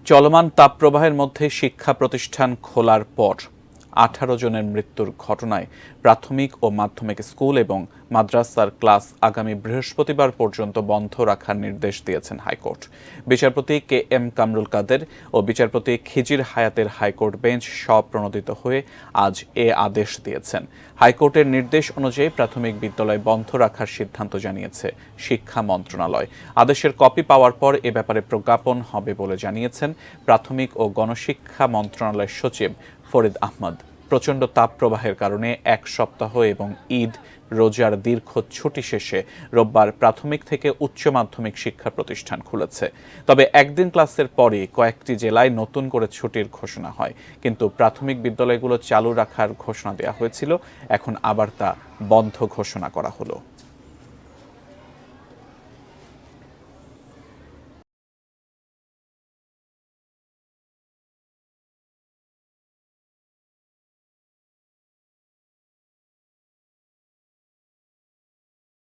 চলমান তাপপ্রবাহের মধ্যে শিক্ষা প্রতিষ্ঠান খোলার পর 18 জনের মৃত্যুর ঘটনায় প্রাথমিক ও মাধ্যমিক স্কুল এবং মাদ্রাসার ক্লাস আগামী বৃহস্পতিবার পর্যন্ত বন্ধ রাখার নির্দেশ দিয়েছেন হাইকোর্ট। বিচারপতি কে এম কামরুল কাদের ও বিচারপতি খিজির হায়াতের হাইকোর্ট বেঞ্চ স্বপ্রণোদিত হয়ে আজ এ আদেশ দিয়েছেন। হাইকোর্টের নির্দেশ অনুযায়ী প্রাথমিক বিদ্যালয় বন্ধ রাখার সিদ্ধান্ত জানিয়েছে শিক্ষা মন্ত্রণালয়। আদেশের কপি পাওয়ার পর এ ব্যাপারে প্রজ্ঞাপন হবে বলে জানিয়েছেন প্রাথমিক ও গণশিক্ষা মন্ত্রণালয়ের সচিব ফরিদ আহমদ। প্রচণ্ড তাপপ্রবাহের কারণে এক সপ্তাহ এবং ঈদ রোজার দীর্ঘ ছুটি শেষে রোববার প্রাথমিক থেকে উচ্চ মাধ্যমিক শিক্ষা প্রতিষ্ঠান খুলেছে। তবে একদিন ক্লাসের পরই কয়েকটি জেলায় নতুন করে ছুটির ঘোষণা হয়, কিন্তু প্রাথমিক বিদ্যালয়গুলো চালু রাখার ঘোষণা দেওয়া হয়েছিল। এখন আবার তা বন্ধ ঘোষণা করা হলো।